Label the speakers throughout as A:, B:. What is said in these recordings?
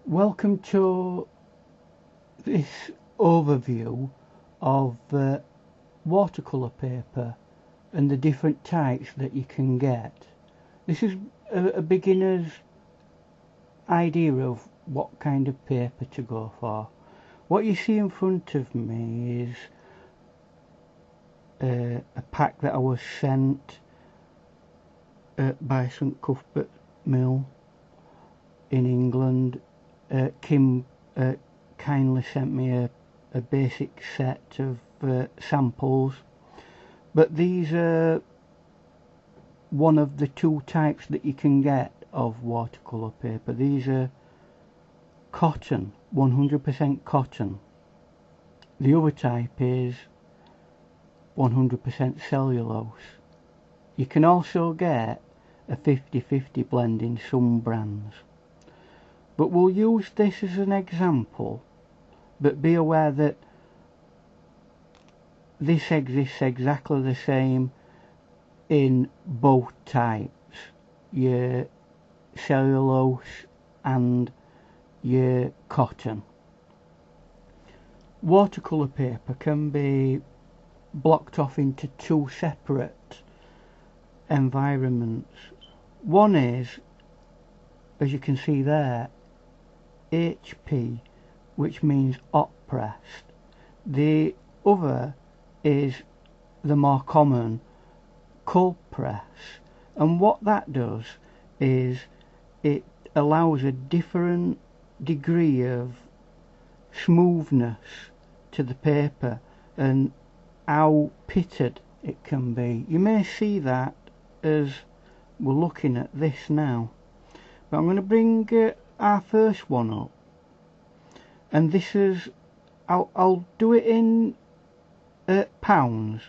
A: Welcome to this overview of watercolor paper and the different types that you can get. This is a beginner's idea of what kind of paper to go for. What you see in front of me is a pack that I was sent by St Cuthbert Mill in England. Kim kindly sent me a basic set of samples, but these are one of the two types that you can get of watercolor paper. These are cotton, 100% cotton. The other type is 100% cellulose. You can also get a 50-50 blend in some brands. But we'll use this as an example, but be aware that this exists exactly the same in both types, your cellulose and your cotton. Watercolor paper can be blocked off into two separate environments. One is, as you can see there, HP, which means hot pressed. The other is the more common cold press, and what that does is it allows a different degree of smoothness to the paper and how pitted it can be. You may see that as we're looking at this now, but I'm going to bring our first one up, and this is I'll do it in pounds.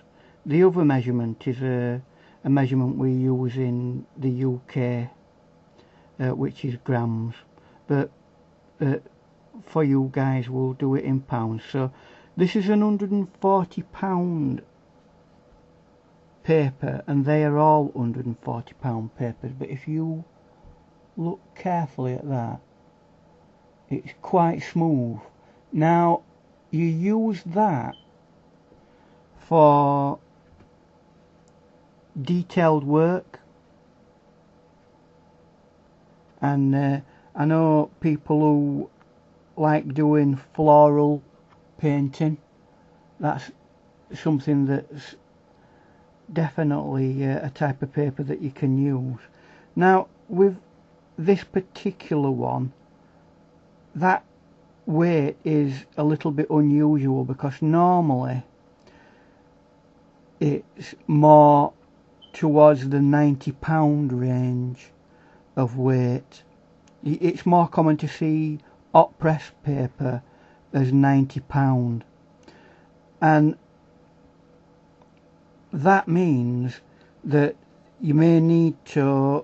A: The other measurement is a measurement we use in the UK, which is grams, but for you guys we'll do it in pounds. So this is an £140 paper, and they are all £140 papers, but if you look carefully at that, it's quite smooth. Now you use that for detailed work, and I know people who like doing floral painting. That's something that's definitely a type of paper that you can use. Now with this particular one, that weight is a little bit unusual because normally it's more towards the £90 range of weight. It's more common to see hot press paper as £90, and that means that you may need to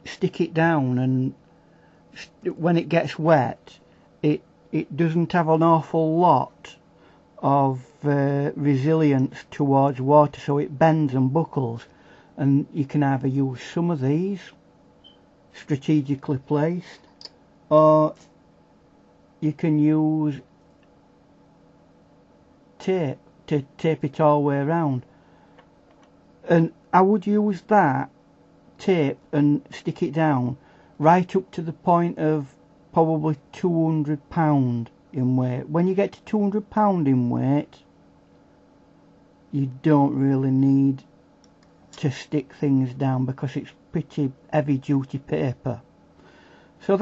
A: stick it down, and when it gets wet it doesn't have an awful lot of resilience towards water, so it bends and buckles, and you can either use some of these strategically placed, or you can use tape to tape it all the way around. And I would use that tape and stick it down right up to the point of probably £200 in weight. When you get to £200 in weight, you don't really need to stick things down because it's pretty heavy duty paper. So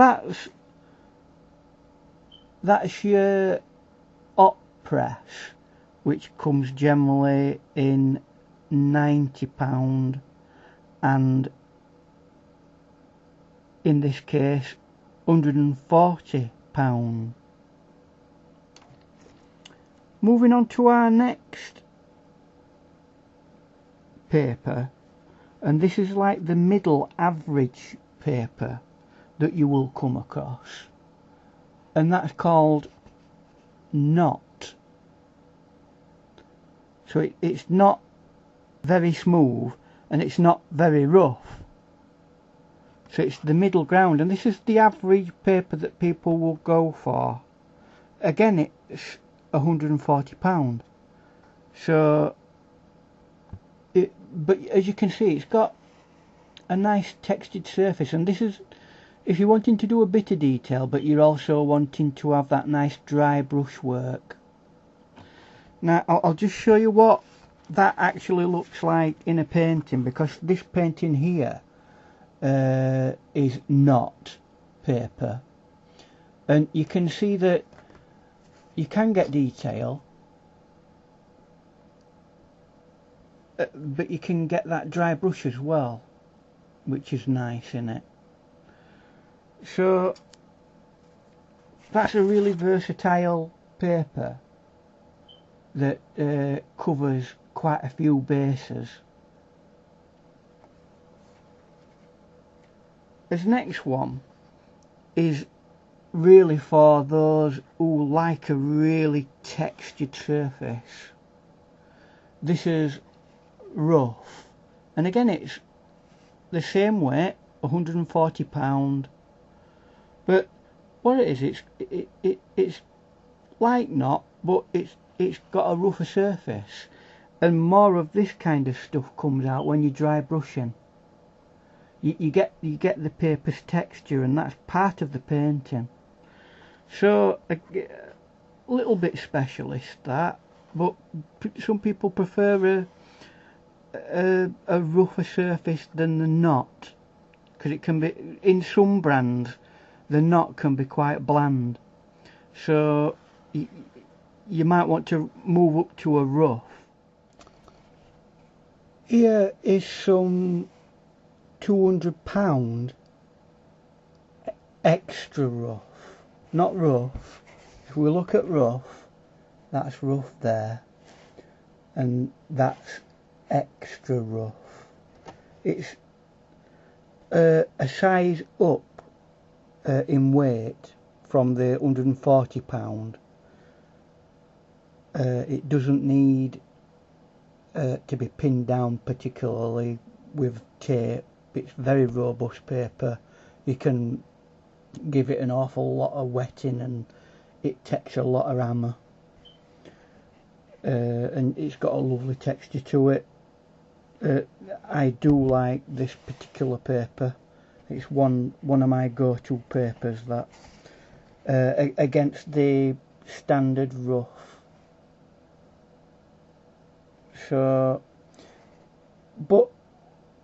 A: that's your hot press, which comes generally in £90, and in this case £140. Moving on to our next paper, and this is like the middle average paper that you will come across, and that's called knot. So it's not very smooth and it's not very rough, So it's the middle ground, and this is the average paper that people will go for. Again, it's £140. So, but as you can see, it's got a nice textured surface, and this is if you're wanting to do a bit of detail, but you're also wanting to have that nice dry brush work. Now, I'll just show you what that actually looks like in a painting, because this painting here is not paper, and you can see that you can get detail, but you can get that dry brush as well, which is nice, isn't it? So that's a really versatile paper that covers quite a few bases. This next one is really for those who like a really textured surface. This is rough, and again it's the same weight, £140, but what it is, it's like not, but it's got a rougher surface, and more of this kind of stuff comes out when you dry brushing. You get the paper's texture, and that's part of the painting. So a little bit specialist that, but some people prefer a rougher surface than the knot, because it can be, in some brands the knot can be quite bland, so you might want to move up to a rough. Here is some £200 extra rough, not rough. If we look at rough, that's rough there, and that's extra rough. It's a size up in weight from the £140. It doesn't need to be pinned down particularly with tape. It's very robust paper. You can give it an awful lot of wetting and it takes a lot of hammer, and it's got a lovely texture to it. I do like this particular paper. It's one of my go-to papers, that against the standard rough. So, but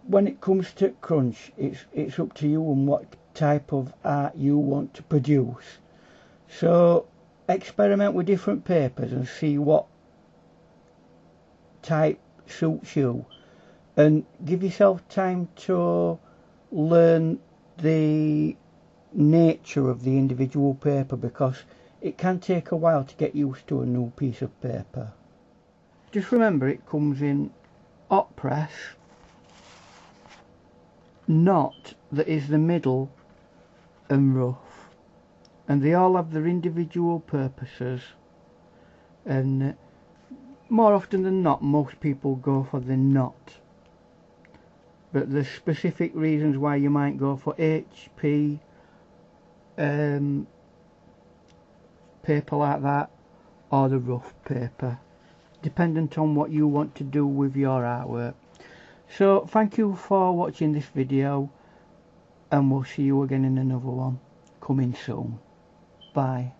A: when it comes to crunch, it's up to you and what type of art you want to produce. So experiment with different papers and see what type suits you, and give yourself time to learn the nature of the individual paper, because it can take a while to get used to a new piece of paper. Just remember, it comes in hot press, knot that is the middle, and rough, and they all have their individual purposes, and more often than not most people go for the knot, but there's specific reasons why you might go for HP paper like that, or the rough paper, dependent on what you want to do with your artwork. So thank you for watching this video, and we'll see you again in another one coming soon. Bye.